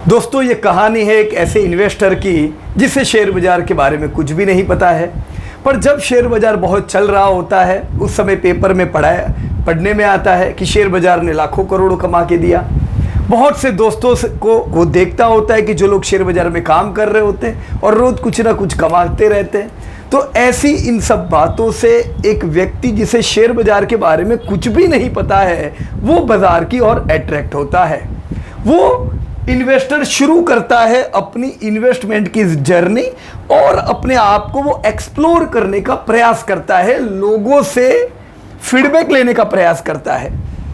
दोस्तों ये कहानी है एक ऐसे इन्वेस्टर की जिसे शेयर बाजार के बारे में कुछ भी नहीं पता है। पर जब शेयर बाजार बहुत चल रहा होता है उस समय पेपर में पढ़ने में आता है कि शेयर बाजार ने लाखों करोड़ों कमा के दिया। बहुत से दोस्तों को वो देखता होता है कि जो लोग शेयर बाजार में काम कर रहे होते हैं और रोज कुछ ना कुछ कमाते रहते हैं। तो ऐसी इन सब बातों से एक व्यक्ति जिसे शेयर बाजार के बारे में कुछ भी नहीं पता है वो बाजार की ओर अट्रैक्ट होता है। वो इन्वेस्टर शुरू करता है अपनी इन्वेस्टमेंट की जर्नी और अपने आप को वो एक्सप्लोर करने का प्रयास करता है, लोगों से फीडबैक लेने का प्रयास करता है।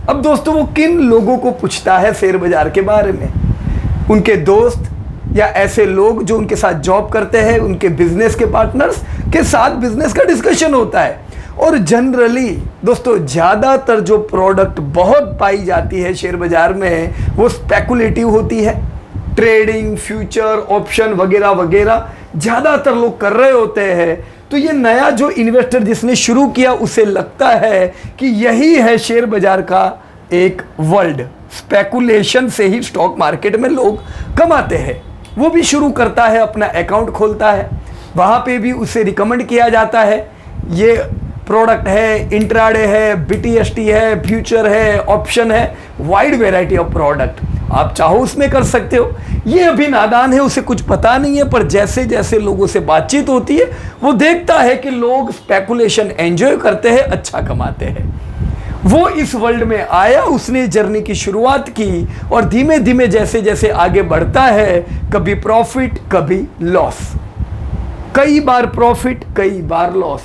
अब दोस्तों वो किन लोगों को पूछता है शेयर बाजार के बारे में? उनके दोस्त या ऐसे लोग जो उनके साथ जॉब करते हैं, उनके बिजनेस के पार्टनर्स के साथ बिजनेस का डिस्कशन होता है। और जनरली दोस्तों ज़्यादातर जो प्रोडक्ट बहुत पाई जाती है शेयर बाजार में वो स्पेकुलेटिव होती है। ट्रेडिंग, फ्यूचर, ऑप्शन वगैरह वगैरह ज़्यादातर लोग कर रहे होते हैं। तो ये नया जो इन्वेस्टर जिसने शुरू किया उसे लगता है कि यही है शेयर बाजार का एक वर्ल्ड। स्पेकुलेशन से ही स्टॉक मार्केट में लोग कमाते हैं। वो भी शुरू करता है, अपना अकाउंट खोलता है, वहाँ पे भी उसे रिकमेंड किया जाता है ये प्रोडक्ट है, इंट्राडे है, बीटीएसटी है, फ्यूचर है, ऑप्शन है, वाइड वेराइटी ऑफ प्रोडक्ट आप चाहो उसमें कर सकते हो। ये अभी नादान है, उसे कुछ पता नहीं है, पर जैसे जैसे लोगों से बातचीत होती है वो देखता है कि लोग स्पेकुलेशन एंजॉय करते हैं, अच्छा कमाते हैं। वो इस वर्ल्ड में आया, उसने जर्नी की शुरुआत की और धीमे धीमे जैसे जैसे आगे बढ़ता है, कभी प्रॉफिट कभी लॉस, कई बार प्रॉफिट कई बार loss,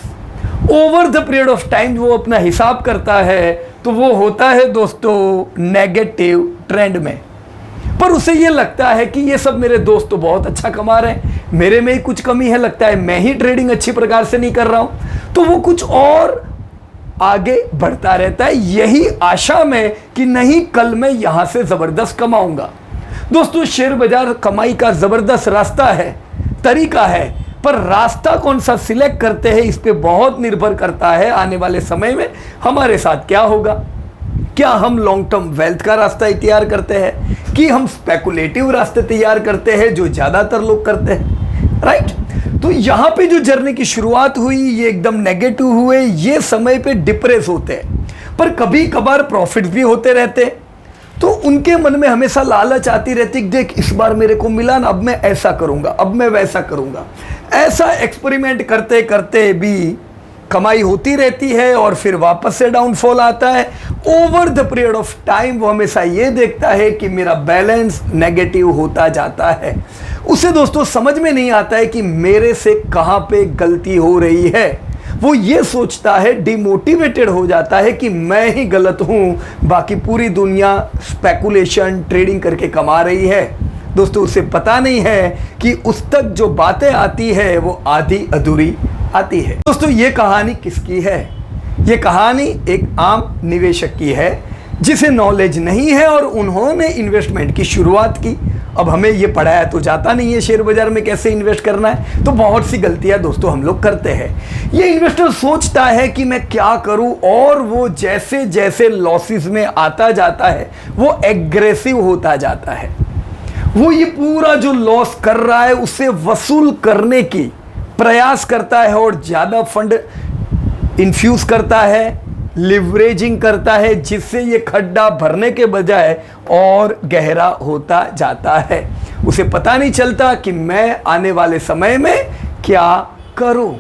over the period of time वो अपना हिसाब करता है तो वो होता है दोस्तों नेगेटिव ट्रेंड में। पर उसे ये लगता है कि ये सब मेरे दोस्त तो बहुत अच्छा कमा रहे हैं, मेरे में ही कुछ कमी है, लगता है मैं ही ट्रेडिंग अच्छी प्रकार से नहीं कर रहा हूं। तो वो कुछ और आगे बढ़ता रहता है यही आशा में कि नहीं कल मैं यहां से जबरदस्त कमाऊंगा। दोस्तों शेयर बाजार कमाई का जबरदस्त रास्ता है, तरीका है, पर रास्ता कौन सा सिलेक्ट करते हैं इस पे बहुत निर्भर करता है आने वाले समय में हमारे साथ क्या होगा। क्या हम लॉन्ग टर्म वेल्थ का रास्ता तैयार करते हैं कि हम स्पेकुलेटिव रास्ते तैयार करते हैं जो ज्यादातर लोग करते हैं, राइट? तो यहाँ पे जो जर्नी की शुरुआत हुई ये एकदम नेगेटिव हुए, ये समय पे डिप्रेस होते हैं, पर कभी कभार प्रॉफिट भी होते रहते हैं। तो उनके मन में हमेशा लालच आती रहती, देख इस बार मेरे को मिला ना, अब मैं ऐसा करूंगा, अब मैं वैसा करूंगा। ऐसा एक्सपेरिमेंट करते करते भी कमाई होती रहती है और फिर वापस से डाउनफॉल आता है। Over the period of time वो हमेशा ये देखता है कि मेरा बैलेंस नेगेटिव होता जाता है। उसे दोस्तों समझ में नहीं आता है कि मेरे से कहाँ पे गलती हो रही है। वो ये सोचता है, डिमोटिवेटेड हो जाता है कि मैं ही गलत हूं, बाकी पूरी दुनिया स्पेकुलेशन ट्रेडिंग करके कमा रही है। दोस्तों उसे पता नहीं है कि उस तक जो बातें आती है वो आधी अधूरी आती है। दोस्तों ये कहानी किसकी है? ये कहानी एक आम निवेशक की है जिसे नॉलेज नहीं है और उन्होंने इन्वेस्टमेंट की शुरुआत की। अब हमें ये पढ़ाया तो जाता नहीं है शेयर बाजार में कैसे इन्वेस्ट करना है, तो बहुत सी गलतियां दोस्तों हम लोग करते हैं। ये इन्वेस्टर सोचता है कि मैं क्या करूं और वो जैसे जैसे लॉसेस में आता जाता है वो एग्रेसिव होता जाता है। वो ये पूरा जो लॉस कर रहा है उसे वसूल करने की प्रयास करता है और ज़्यादा फंड इन्फ्यूज करता है, लिवरेजिंग करता है, जिससे ये खड्डा भरने के बजाय और गहरा होता जाता है। उसे पता नहीं चलता कि मैं आने वाले समय में क्या करूं।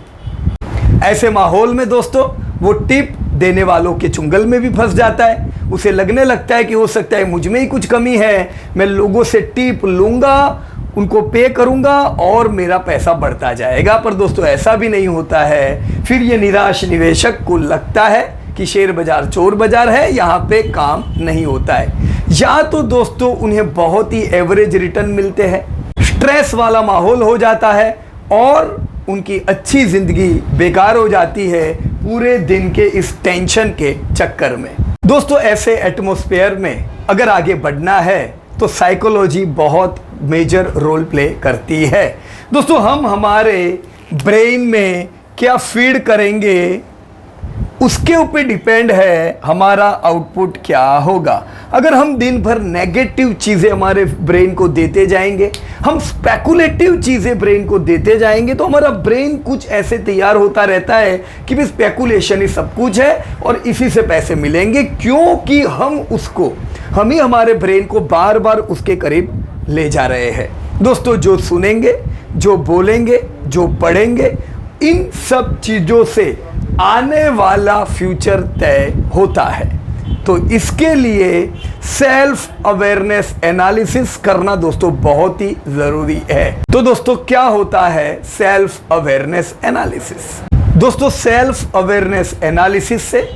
ऐसे माहौल में दोस्तों वो टिप देने वालों के चुंगल में भी फंस जाता है। उसे लगने लगता है कि हो सकता है मुझ में ही कुछ कमी है, मैं लोगों से टिप लूंगा, उनको पे करूंगा और मेरा पैसा बढ़ता जाएगा। पर दोस्तों ऐसा भी नहीं होता है। फिर ये निराश निवेशक को लगता है कि शेयर बाजार चोर बाजार है, यहाँ पे काम नहीं होता है। या तो दोस्तों उन्हें बहुत ही एवरेज रिटर्न मिलते हैं, स्ट्रेस वाला माहौल हो जाता है और उनकी अच्छी जिंदगी बेकार हो जाती है पूरे दिन के इस टेंशन के चक्कर में। दोस्तों ऐसे एटमॉस्फेयर में अगर आगे बढ़ना है तो साइकोलॉजी बहुत मेजर रोल प्ले करती है। दोस्तों हम हमारे ब्रेन में क्या फीड करेंगे उसके ऊपर डिपेंड है हमारा आउटपुट क्या होगा। अगर हम दिन भर नेगेटिव चीज़ें हमारे ब्रेन को देते जाएंगे, हम स्पेकुलेटिव चीज़ें ब्रेन को देते जाएंगे, तो हमारा ब्रेन कुछ ऐसे तैयार होता रहता है कि भी स्पेकुलेशन ही सब कुछ है और इसी से पैसे मिलेंगे, क्योंकि हम ही हमारे ब्रेन को बार बार उसके करीब ले जा रहे हैं। दोस्तों, जो सुनेंगे, जो बोलेंगे, जो पढ़ेंगे, इन सब चीज़ों से आने वाला फ्यूचर तय होता है। तो इसके लिए सेल्फ अवेयरनेस एनालिसिस करना दोस्तों बहुत ही ज़रूरी है। तो दोस्तों, क्या होता है सेल्फ अवेयरनेस एनालिसिस? दोस्तों, सेल्फ अवेयरनेस एनालिसिस से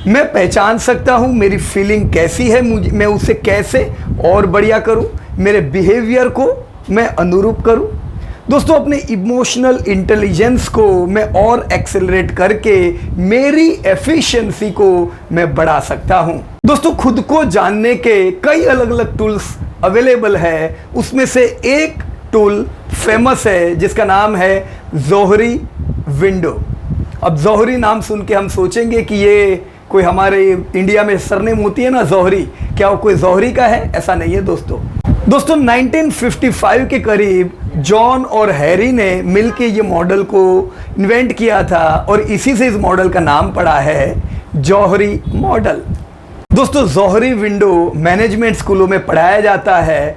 मैं पहचान सकता हूँ मेरी फीलिंग कैसी है, मैं उसे कैसे और बढ़िया करूँ, मेरे बिहेवियर को मैं अनुरूप करूँ। दोस्तों, अपने इमोशनल इंटेलिजेंस को मैं और एक्सेलरेट करके मेरी एफिशिएंसी को मैं बढ़ा सकता हूं। दोस्तों, खुद को जानने के कई अलग अलग टूल्स अवेलेबल है। उसमें से एक टूल फेमस है जिसका नाम है जोहरी विंडो। अब जोहरी नाम सुन के हम सोचेंगे कि ये कोई हमारे इंडिया में सरनेम होती है ना जोहरी, क्या वो कोई जोहरी का है? ऐसा नहीं है दोस्तों। 1955 के करीब जॉन और हैरी ने मिलके ये मॉडल को इन्वेंट किया था और इसी से इस मॉडल का नाम पड़ा है जौहरी मॉडल। दोस्तों, जौहरी विंडो मैनेजमेंट स्कूलों में पढ़ाया जाता है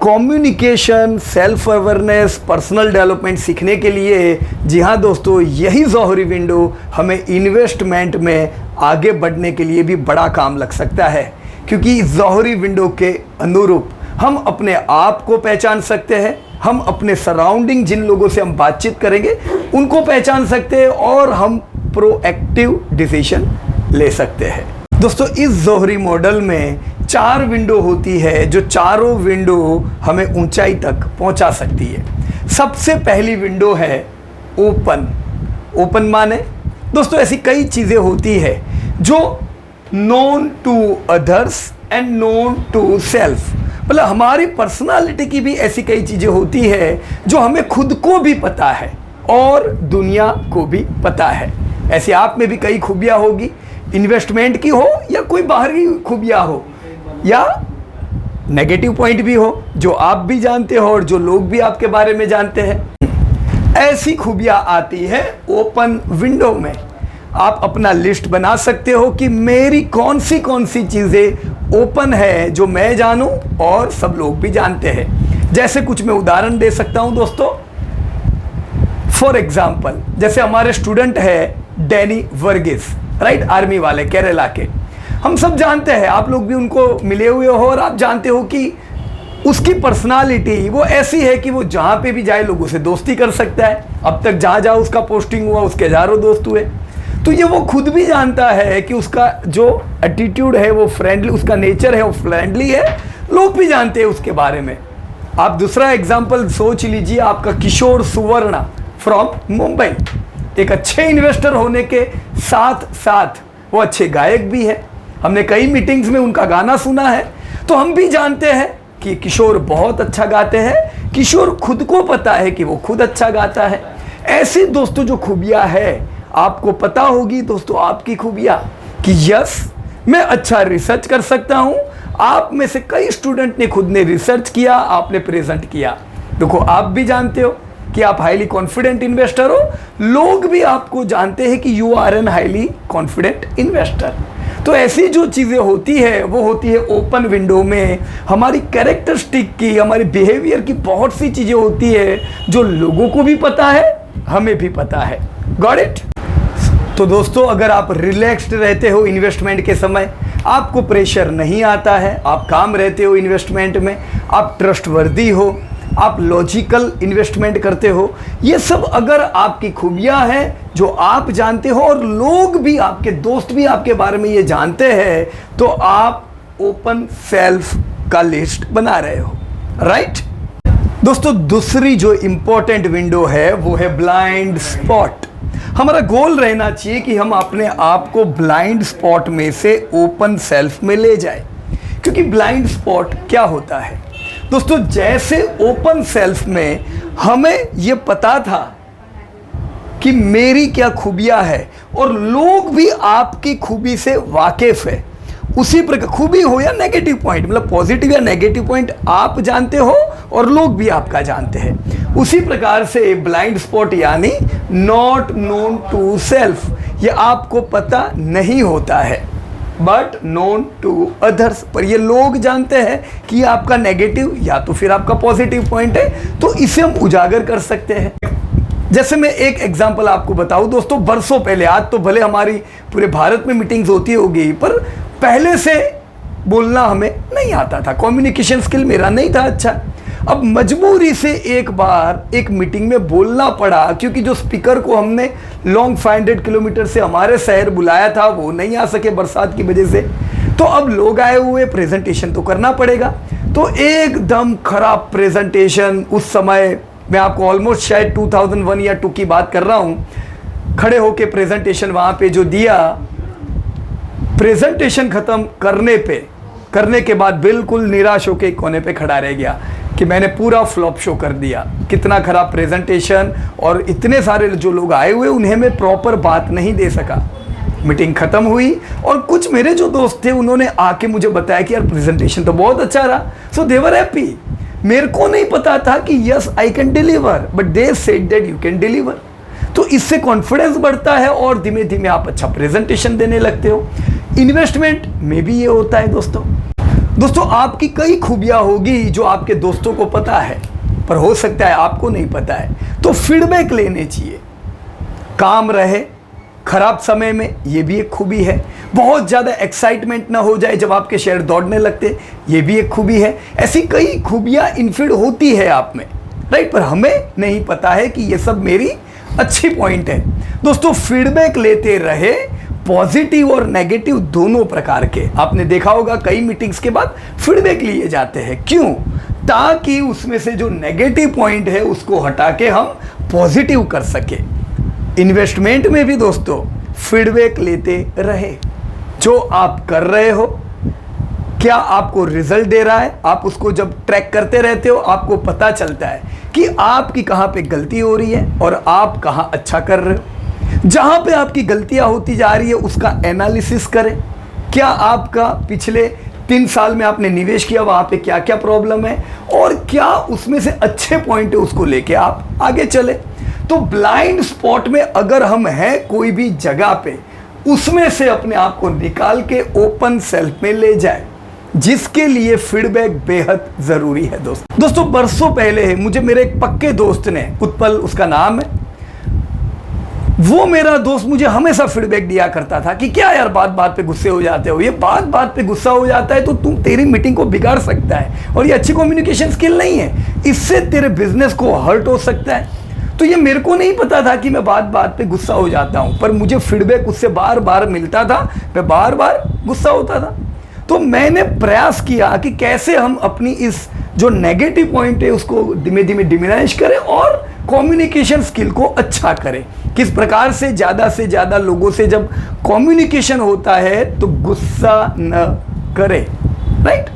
communication, self awareness, personal development सीखने के लिए। जी हाँ दोस्तों, यही जौहरी विंडो हमें इन्वेस्टमेंट में आगे बढ़ने के लिए भी बड़ा काम लग सकता है, क्योंकि जौहरी विंडो के अनुरूप हम अपने आप को पहचान सकते हैं, हम अपने सराउंडिंग जिन लोगों से हम बातचीत करेंगे उनको पहचान सकते हैं और हम प्रोएक्टिव डिसीजन ले सकते हैं। दोस्तों, इस जौहरी मॉडल में 4 विंडो होती है, जो चारों विंडो हमें ऊंचाई तक पहुंचा सकती है। सबसे पहली विंडो है ओपन। ओपन माने दोस्तों ऐसी कई चीज़ें होती है जो known to others and known to self, मतलब हमारी पर्सनालिटी की भी ऐसी कई चीज़ें होती है जो हमें खुद को भी पता है और दुनिया को भी पता है। ऐसे आप में भी कई खूबियाँ होगी, इन्वेस्टमेंट की हो या कोई बाहरी खूबियाँ हो या नेगेटिव पॉइंट भी हो जो आप भी जानते हो और जो लोग भी आपके बारे में जानते हैं। ऐसी खूबियाँ आती है ओपन विंडो में। आप अपना लिस्ट बना सकते हो कि मेरी कौन सी चीज़ें ओपन है जो मैं जानूं और सब लोग भी जानते हैं। जैसे कुछ मैं उदाहरण दे सकता हूं दोस्तों। फॉर एग्जाम्पल, जैसे हमारे स्टूडेंट है डैनी वर्गीस, राइट, आर्मी वाले केरला के। हम सब जानते हैं, आप लोग भी उनको मिले हुए हो और आप जानते हो कि उसकी पर्सनालिटी वो ऐसी है कि वो जहाँ पे भी जाए लोगों से दोस्ती कर सकता है। अब तक जहाँ जहाँ उसका पोस्टिंग हुआ उसके हजारों दोस्त हुए। तो ये वो खुद भी जानता है कि उसका जो एटीट्यूड है वो फ्रेंडली, उसका नेचर है वो फ्रेंडली है, लोग भी जानते हैं उसके बारे में। आप दूसरा एग्जाम्पल सोच लीजिए, आपका किशोर सुवर्णा फ्रॉम मुंबई। एक अच्छे इन्वेस्टर होने के साथ साथ वो अच्छे गायक भी है। हमने कई मीटिंग्स में उनका गाना सुना है, तो हम भी जानते हैं कि किशोर बहुत अच्छा गाते हैं। किशोर खुद को पता है कि वो खुद अच्छा गाता है। ऐसी दोस्तों जो खूबियाँ है, आपको पता होगी दोस्तों आपकी खूबियाँ कि यस मैं अच्छा रिसर्च कर सकता हूँ। आप में से कई स्टूडेंट ने खुद ने रिसर्च किया, आपने प्रेजेंट किया। देखो, आप भी जानते हो कि आप हाईली कॉन्फिडेंट इन्वेस्टर हो। लोग भी आपको जानते हैं कि you are an highly confident investor. तो ऐसी जो चीज़ें होती है वो होती है ओपन विंडो में। हमारी कैरेक्टरिस्टिक की, हमारी बिहेवियर की बहुत सी चीज़ें होती है जो लोगों को भी पता है, हमें भी पता है। Got it? तो दोस्तों, अगर आप रिलैक्स्ड रहते हो इन्वेस्टमेंट के समय, आपको प्रेशर नहीं आता है, आप काम रहते हो इन्वेस्टमेंट में, आप ट्रस्टवर्दी हो, आप लॉजिकल इन्वेस्टमेंट करते हो, ये सब अगर आपकी खूबियाँ हैं जो आप जानते हो और लोग भी, आपके दोस्त भी आपके बारे में ये जानते हैं, तो आप ओपन सेल्फ का लिस्ट बना रहे हो, राइट? दोस्तों, दूसरी जो इंपॉर्टेंट विंडो है वो है ब्लाइंड स्पॉट। हमारा गोल रहना चाहिए कि हम अपने आप को ब्लाइंड स्पॉट में से ओपन सेल्फ में ले जाए। क्योंकि ब्लाइंड स्पॉट क्या होता है दोस्तों? जैसे ओपन सेल्फ में हमें ये पता था कि मेरी क्या खूबियां है और लोग भी आपकी खूबी से वाकिफ है। उसी प्रकार खूबी हो या नेगेटिव पॉइंट, मतलब पॉजिटिव या नेगेटिव पॉइंट आप जानते हो और लोग भी आपका जानते हैं। उसी प्रकार से ब्लाइंड स्पॉट यानी नॉट नोन टू सेल्फ, ये आपको पता नहीं होता है बट नोन टू अदर्स, पर ये लोग जानते हैं कि आपका नेगेटिव या तो फिर आपका पॉजिटिव पॉइंट है, तो इसे हम उजागर कर सकते हैं। जैसे मैं एक एग्जांपल आपको बताऊं दोस्तों, बरसों पहले, आज तो भले हमारी पूरे भारत में मीटिंग्स होती होगी, पर पहले से बोलना हमें नहीं आता था, कम्युनिकेशन स्किल मेरा नहीं था अच्छा। अब मजबूरी से एक बार एक मीटिंग में बोलना पड़ा, क्योंकि जो स्पीकर को हमने लॉन्ग 500 किलोमीटर से हमारे शहर बुलाया था वो नहीं आ सके बरसात की वजह से, तो अब लोग आए हुए, प्रेजेंटेशन तो करना पड़ेगा। तो एकदम खराब प्रेजेंटेशन, उस समय मैं आपको ऑलमोस्ट शायद 2001 या 2 की बात कर रहा हूँ, खड़े होके प्रेजेंटेशन वहाँ पे जो दिया, प्रेजेंटेशन ख़त्म करने के बाद बिल्कुल निराश होके कोने पे खड़ा रह गया कि मैंने पूरा फ्लॉप शो कर दिया, कितना खराब प्रेजेंटेशन, और इतने सारे जो लोग आए हुए उन्हें मैं प्रॉपर बात नहीं दे सका। मीटिंग ख़त्म हुई और कुछ मेरे जो दोस्त थे उन्होंने आके मुझे बताया कि यार प्रेजेंटेशन तो बहुत अच्छा रहा, सो दे वर हैप्पी। मेरे को नहीं पता था कि yes I can deliver, but they said that you can deliver. तो इससे कॉन्फिडेंस बढ़ता है और धीमे धीमे आप अच्छा प्रेजेंटेशन देने लगते हो। इन्वेस्टमेंट में भी ये होता है दोस्तों, आपकी कई खूबियां होगी जो आपके दोस्तों को पता है, पर हो सकता है आपको नहीं पता है, तो फीडबैक लेने चाहिए। काम रहे खराब समय में, ये भी एक खूबी है। बहुत ज़्यादा एक्साइटमेंट ना हो जाए जब आपके शेयर दौड़ने लगते, ये भी एक खूबी है। ऐसी कई खूबियाँ इनफीड होती है आप में, राइट, पर हमें नहीं पता है कि ये सब मेरी अच्छी पॉइंट है। दोस्तों, फीडबैक लेते रहे, पॉजिटिव और नेगेटिव दोनों प्रकार के। आपने देखा होगा कई मीटिंग्स के बाद फीडबैक लिए जाते हैं, क्यों? ताकि उसमें से जो नेगेटिव पॉइंट है उसको हटा के हम पॉजिटिव कर सके। इन्वेस्टमेंट में भी दोस्तों फीडबैक लेते रहे, जो आप कर रहे हो क्या आपको रिजल्ट दे रहा है। आप उसको जब ट्रैक करते रहते हो आपको पता चलता है कि आपकी कहाँ पे गलती हो रही है और आप कहाँ अच्छा कर रहे हो। जहाँ पे आपकी गलतियाँ होती जा रही है उसका एनालिसिस करें। क्या आपका पिछले 3 साल में आपने निवेश किया, वहाँ पे क्या क्या प्रॉब्लम है और क्या उसमें से अच्छे पॉइंट है, उसको लेके आप आगे चले। तो ब्लाइंड स्पॉट में अगर हम हैं कोई भी जगह पे, उसमें से अपने आप को निकाल के ओपन सेल्फ में ले जाए, जिसके लिए फीडबैक बेहद जरूरी है। दोस्तों बरसों पहले मुझे मेरे एक पक्के दोस्त ने, उत्पल उसका नाम है, वो मेरा दोस्त मुझे हमेशा फीडबैक दिया करता था कि क्या यार बात बात पे गुस्से हो जाते हो, ये बात बात पे गुस्सा हो जाता है तो तेरी मीटिंग को बिगाड़ सकता है और ये अच्छी कम्युनिकेशन स्किल नहीं है, इससे तेरे बिजनेस को हर्ट हो सकता है। तो ये मेरे को नहीं पता था कि मैं बात बात पे गुस्सा हो जाता हूँ, पर मुझे फीडबैक उससे बार बार मिलता था, मैं बार बार गुस्सा होता था। तो मैंने प्रयास किया कि कैसे हम अपनी इस जो नेगेटिव पॉइंट है उसको धीमे धीमे डिमिनिश करें और कम्युनिकेशन स्किल को अच्छा करें। किस प्रकार से ज़्यादा लोगों से जब कम्युनिकेशन होता है तो गुस्सा न करें, राइट।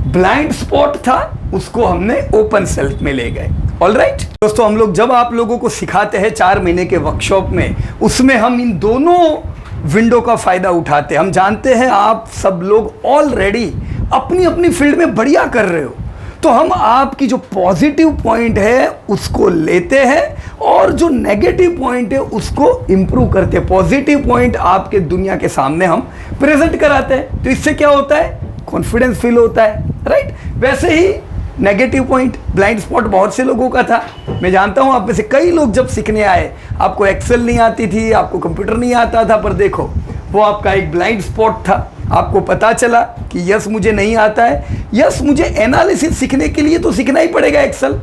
ब्लाइंड स्पॉट था, उसको हमने ओपन सेल्फ में ले गए। ऑलराइट दोस्तों, हम लोग जब आप लोगों को सिखाते हैं 4 महीने के वर्कशॉप में, उसमें हम इन दोनों विंडो का फायदा उठाते हैं। हम जानते हैं आप सब लोग ऑलरेडी अपनी अपनी फील्ड में बढ़िया कर रहे हो, तो हम आपकी जो पॉजिटिव पॉइंट है उसको लेते हैं और जो नेगेटिव पॉइंट है उसको इंप्रूव करते हैं। पॉजिटिव पॉइंट आपके दुनिया के सामने हम प्रेजेंट कराते हैं, तो इससे क्या होता है, कॉन्फिडेंस फील होता है, राइट। वैसे ही नेगेटिव पॉइंट, ब्लाइंड स्पॉट बहुत से लोगों का था। मैं जानता हूं आप में से कई लोग जब सीखने आए, आपको एक्सेल नहीं आती थी, आपको कंप्यूटर नहीं आता था, पर देखो वो आपका एक ब्लाइंड स्पॉट था। आपको पता चला कि यस मुझे नहीं आता है, यस मुझे एनालिसिस सीखने के लिए तो सीखना ही पड़ेगा एक्सेल।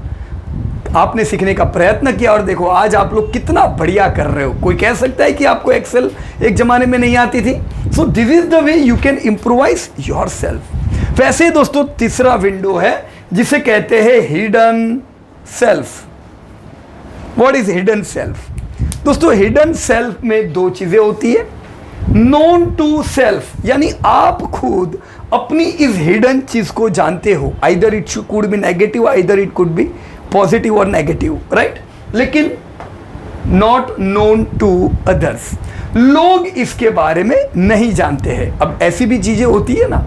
आपने सीखने का प्रयत्न किया और देखो आज आप लोग कितना बढ़िया कर रहे हो। कोई कह सकता है कि आपको एक्सेल एक जमाने में नहीं आती थी? So this is the way you can improvise your self. वैसे दोस्तों तीसरा विंडो है जिसे कहते हैं hidden self. What is hidden self? दोस्तों हिडन सेल्फ में 2 चीजें होती है। नोन टू सेल्फ, यानी आप खुद अपनी इस हिडन चीज को जानते हो। Either it could be negative, either it could be positive और नेगेटिव, राइट। लेकिन नॉट नोन टू अदर्स, लोग इसके बारे में नहीं जानते हैं। अब ऐसी भी चीजें होती है ना,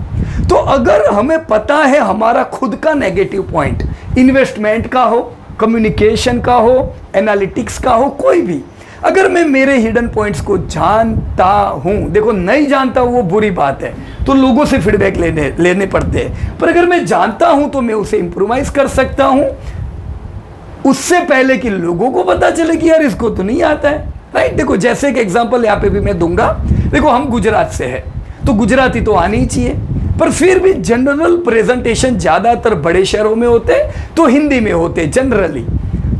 तो अगर हमें पता है हमारा खुद का नेगेटिव पॉइंट, इन्वेस्टमेंट का हो, कम्युनिकेशन का हो, एनालिटिक्स का हो, कोई भी, अगर मैं मेरे हिडन पॉइंट्स को जानता हूं, देखो नहीं जानता हूं वो बुरी बात है, तो लोगों से फीडबैक लेने पड़ते हैं, पर अगर मैं जानता हूं तो मैं उसे इंप्रूवाइज कर सकता हूं उससे पहले कि लोगों को पता चले कि यार इसको तो नहीं आता है, राइट। देखो जैसे एक एग्जांपल यहाँ पे भी मैं दूंगा, देखो हम गुजरात से है तो गुजराती तो आनी ही चाहिए, पर फिर भी जनरल प्रेजेंटेशन ज्यादातर बड़े शहरों में होते तो हिंदी में होते जनरली।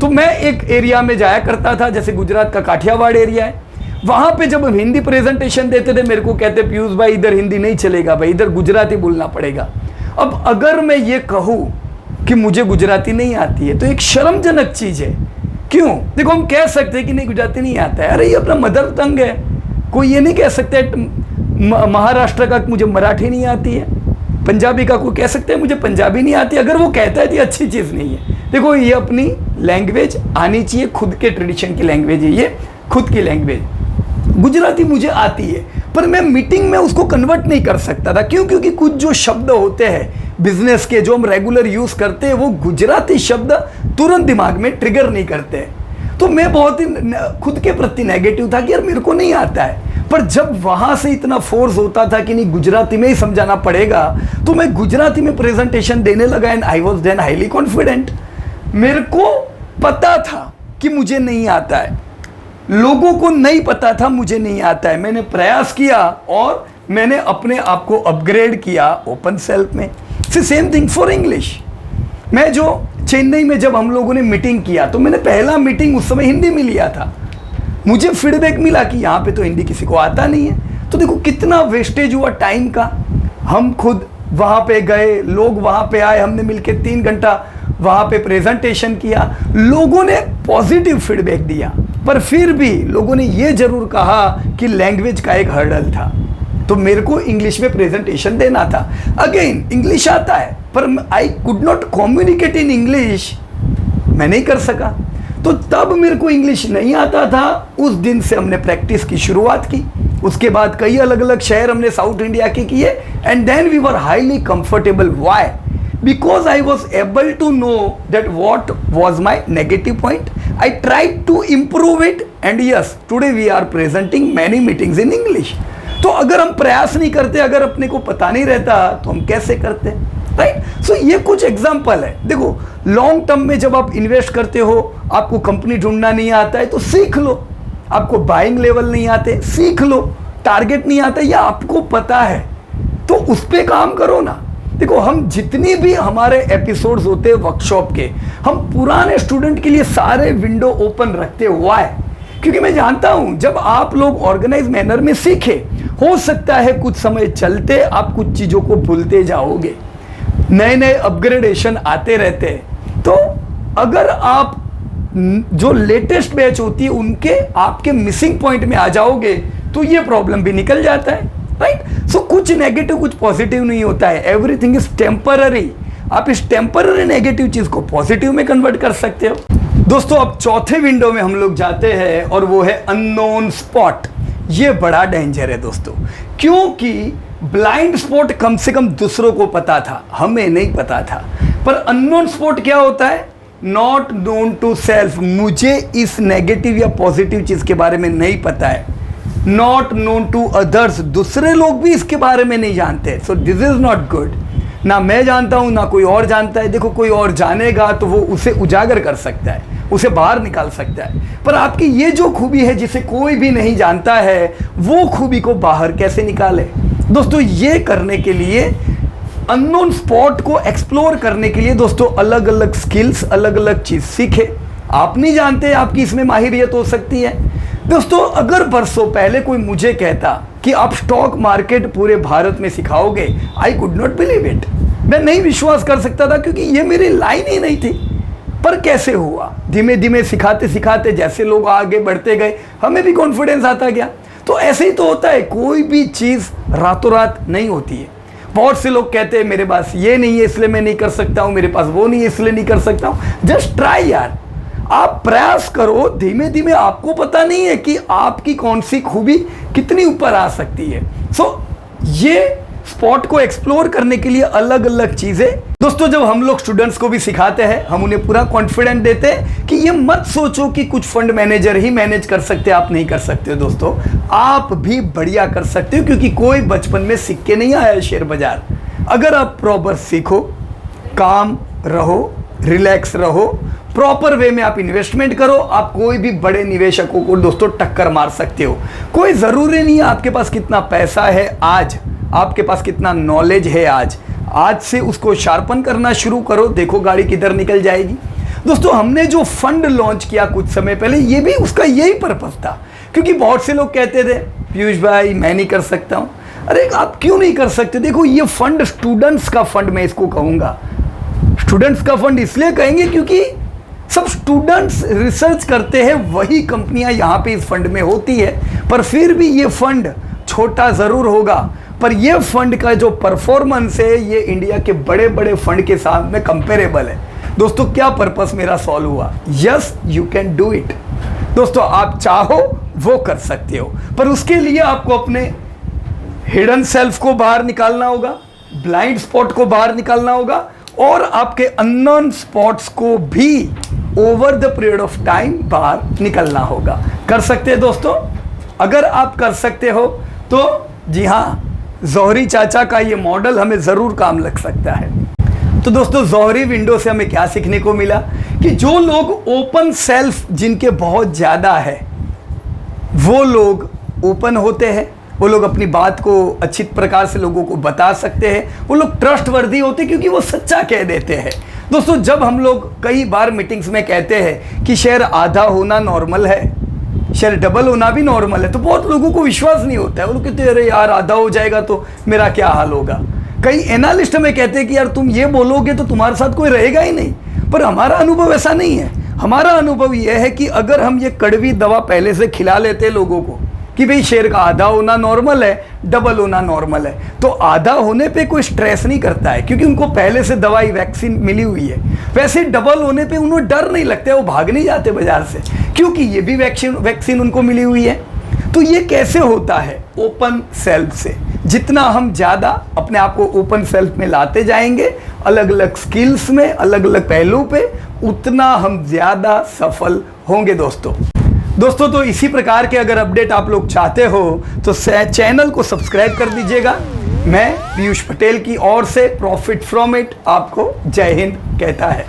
तो मैं एक एरिया में जाया करता था, जैसे गुजरात का काठियावाड़ एरिया है, वहां पे जब हम हिंदी प्रेजेंटेशन देते थे मेरे को कहते पीयूष भाई इधर हिंदी नहीं चलेगा भाई, इधर गुजराती बोलना पड़ेगा। अब अगर मैं ये कहूँ कि मुझे गुजराती नहीं आती है तो एक शर्मजनक चीज है। क्यों? देखो हम कह सकते हैं कि नहीं गुजराती नहीं आता है, अरे ये अपना मदर टंग है, कोई ये नहीं कह सकते महाराष्ट्र का मुझे मराठी नहीं आती है, पंजाबी का कोई कह सकते हैं मुझे पंजाबी नहीं आती। अगर वो कहता है तो ये अच्छी चीज़ नहीं है। देखो ये अपनी लैंग्वेज आनी चाहिए, खुद के ट्रेडिशन की लैंग्वेज है, ये खुद की लैंग्वेज। गुजराती मुझे आती है पर मैं मीटिंग में उसको कन्वर्ट नहीं कर सकता था। क्यों? क्योंकि कुछ जो शब्द होते हैं बिजनेस के जो हम रेगुलर यूज करते हैं वो गुजराती शब्द तुरंत दिमाग में ट्रिगर नहीं करते हैं। तो मैं बहुत ही खुद के प्रति नेगेटिव था कि यार मेरे को नहीं आता है। पर जब वहां से इतना फोर्स होता था कि नहीं गुजराती में ही समझाना पड़ेगा, तो मैं गुजराती में प्रेजेंटेशन देने लगा and I was then highly confident. मेरे को पता था कि मुझे नहीं आता है, लोगों को नहीं पता था मुझे नहीं आता है। मैंने प्रयास किया और मैंने अपने आप को अपग्रेड किया ओपन सेल्फ में। Same thing for English. मैं जो चेन्नई में जब हम लोगों ने मीटिंग किया तो मैंने पहला मीटिंग उस समय हिंदी में लिया था। मुझे फीडबैक मिला कि यहाँ पे तो हिंदी किसी को आता नहीं है। तो देखो कितना वेस्टेज हुआ टाइम का। हम खुद वहाँ पे गए, लोग वहाँ पे आए, हमने मिलके 3 घंटा वहाँ पे प्रेजेंटेशन किया, लोगों ने पॉजिटिव फीडबैक दिया। पर फिर भी लोगों ने ये जरूर कहा कि लैंग्वेज का एक हर्डल था, तो मेरे को इंग्लिश में प्रेजेंटेशन देना था। अगेन इंग्लिश आता है पर आई could not communicate in English, मैं नहीं कर सका। तो तब मेरे को इंग्लिश नहीं आता था। उस दिन से हमने प्रैक्टिस की शुरुआत की। उसके बाद कई अलग अलग शहर हमने साउथ इंडिया के किए and then we were highly comfortable. Why? Because I was able to know that what was my negative point. I tried to improve it and yes, today we are presenting many meetings in English. तो अगर हम प्रयास नहीं करते, अगर अपने को पता नहीं रहता तो हम कैसे करते, राइट? सो ये कुछ एग्जाम्पल है। देखो लॉन्ग टर्म में जब आप इन्वेस्ट करते हो, आपको कंपनी ढूंढना नहीं आता है तो सीख लो। आपको बाइंग लेवल नहीं आते, सीख लो। टारगेट नहीं आता या आपको पता है तो उस पर काम करो ना। देखो हम जितनी भी हमारे एपिसोड्स होते हैं वर्कशॉप के, हम पुराने स्टूडेंट के लिए सारे विंडो ओपन रखते हुआ है, क्योंकि मैं जानता हूं जब आप लोग ऑर्गेनाइज मैनर में सीखे, हो सकता है कुछ समय चलते आप कुछ चीजों को भूलते जाओगे, नए नए अपग्रेडेशन आते रहते हैं। तो अगर आप जो लेटेस्ट बैच होती है उनके आपके मिसिंग पॉइंट में आ जाओगे तो ये प्रॉब्लम भी निकल जाता है, राइट? सो कुछ नेगेटिव कुछ पॉजिटिव नहीं होता है, एवरीथिंग इज टेम्पररी। आप इस टेम्पररी नेगेटिव चीज को पॉजिटिव में कन्वर्ट कर सकते हो। दोस्तों अब चौथे विंडो में हम लोग जाते हैं और वो है अननोन स्पॉट। ये बड़ा डेंजर है दोस्तों, क्योंकि ब्लाइंड स्पॉट कम से कम दूसरों को पता था, हमें नहीं पता था। पर अननोन स्पॉट क्या होता है? Not known to self. मुझे इस नेगेटिव या पॉजिटिव चीज के बारे में नहीं पता है। नॉट नोन टू अदर्स, दूसरे लोग भी इसके बारे में नहीं जानते। So this is not good. ना मैं जानता हूं ना कोई और जानता है। देखो कोई और जानेगा तो वो उसे उजागर कर सकता है, उसे बाहर निकाल सकता है, पर आपकी ये जो खूबी है जिसे कोई भी नहीं जानता है, वो खूबी को बाहर कैसे निकाले? दोस्तों ये करने के लिए, अननोन स्पॉट को एक्सप्लोर करने के लिए दोस्तों अलग अलग स्किल्स, अलग अलग चीज सीखे। आप नहीं जानते आपकी इसमें माहिरियत हो सकती है। दोस्तों अगर बरसों पहले कोई मुझे कहता कि आप स्टॉक मार्केट पूरे भारत में सिखाओगे, I could not believe it. मैं नहीं विश्वास कर सकता था क्योंकि ये मेरी लाइन ही नहीं थी। पर कैसे हुआ? धीमे धीमे सिखाते सिखाते जैसे लोग आगे बढ़ते गए, हमें भी कॉन्फिडेंस आता गया। तो ऐसे ही तो होता है, कोई भी चीज़ रातों रात नहीं होती है। बहुत से लोग कहते हैं मेरे पास ये नहीं है इसलिए मैं नहीं कर सकता हूँ, मेरे पास वो नहीं है इसलिए नहीं कर सकता हूँ। जस्ट ट्राई यार। आप प्रयास करो, धीमे धीमे आपको पता नहीं है कि आपकी कौन सी खूबी कितनी ऊपर आ सकती है। ये स्पॉट को एक्सप्लोर करने के लिए अलग अलग चीजें दोस्तों जब हम लोग स्टूडेंट्स को भी सिखाते हैं, हम उन्हें पूरा कॉन्फिडेंट देते हैं कि ये मत सोचो कि कुछ फंड मैनेजर ही मैनेज कर सकते हैं, आप नहीं कर सकते हो दोस्तों, आप भी बढ़िया कर सकते हो, क्योंकि कोई बचपन में सीख के नहीं आया है शेयर बाजार। अगर आप प्रॉपर सीखो, काम रहो, रिलैक्स रहो, प्रॉपर वे में आप इन्वेस्टमेंट करो, आप कोई भी बड़े निवेशकों को दोस्तों टक्कर मार सकते हो। कोई ज़रूरी नहीं है आपके पास कितना पैसा है आज, आपके पास कितना नॉलेज है आज से उसको शार्पन करना शुरू करो, देखो गाड़ी किधर निकल जाएगी। दोस्तों हमने जो फंड लॉन्च किया कुछ समय पहले, ये भी उसका यही पर्पस था, क्योंकि बहुत से लोग कहते थे पीयूष भाई मैं नहीं कर सकता हूँ। अरे आप क्यों नहीं कर सकते? देखो ये फंड स्टूडेंट्स का फंड, मैं इसको कहूँगा स्टूडेंट्स का फंड इसलिए कहेंगे क्योंकि सब स्टूडेंट्स रिसर्च करते हैं, वही कंपनियां यहाँ पे इस फंड में होती है। पर फिर भी ये फंड छोटा ज़रूर होगा, पर ये फंड का जो परफॉर्मेंस है ये इंडिया के बड़े बड़े फंड के साथ में कंपेरेबल है। दोस्तों क्या पर्पस मेरा सॉल्व हुआ? Yes you can do it. दोस्तों आप चाहो वो कर सकते हो, पर उसके लिए आपको अपने हिडन सेल्फ को बाहर निकालना होगा, ब्लाइंड स्पॉट को बाहर निकालना होगा, और आपके अननोन स्पॉट्स को भी over the period of time बाहर निकलना होगा। कर सकते हैं दोस्तों? अगर आप कर सकते हो तो जी हाँ, जौहरी चाचा का ये मॉडल हमें ज़रूर काम लग सकता है। तो दोस्तों जौहरी विंडो से हमें क्या सीखने को मिला कि जो लोग ओपन सेल्फ जिनके बहुत ज़्यादा है, वो लोग ओपन होते हैं, वो लोग अपनी बात को अच्छी प्रकार से लोगों को बता सकते हैं, वो लोग ट्रस्टवर्दी होते हैं क्योंकि वो सच्चा कह देते हैं। दोस्तों जब हम लोग कई बार मीटिंग्स में कहते हैं कि शेयर आधा होना नॉर्मल है, शेयर डबल होना भी नॉर्मल है, तो बहुत लोगों को विश्वास नहीं होता है। वो लोग कहते हैं अरे यार आधा हो जाएगा तो मेरा क्या हाल होगा। कई एनालिस्ट हमें कहते हैं कि यार तुम ये बोलोगे तो तुम्हारे साथ कोई रहेगा ही नहीं, पर हमारा अनुभव ऐसा नहीं है। हमारा अनुभव यह है कि अगर हम ये कड़वी दवा पहले से खिला लेते हैं लोगों को कि भाई शेयर का आधा होना नॉर्मल है, डबल होना नॉर्मल है, तो आधा होने पे कोई स्ट्रेस नहीं करता है क्योंकि उनको पहले से दवाई वैक्सीन मिली हुई है। वैसे डबल होने पे उन्हें डर नहीं लगता है, वो भाग नहीं जाते बाजार से क्योंकि ये भी वैक्सीन उनको मिली हुई है। तो ये कैसे होता है? ओपन सेल्फ से। जितना हम ज़्यादा अपने आप को ओपन सेल्फ में लाते जाएंगे, अलग अलग स्किल्स में, अलग अलग पहलू पे, उतना हम ज़्यादा सफल होंगे दोस्तों तो इसी प्रकार के अगर अपडेट आप लोग चाहते हो तो चैनल को सब्सक्राइब कर दीजिएगा। मैं पीयूष पटेल की ओर से प्रॉफिट फ्रॉम इट आपको जय हिंद कहता है।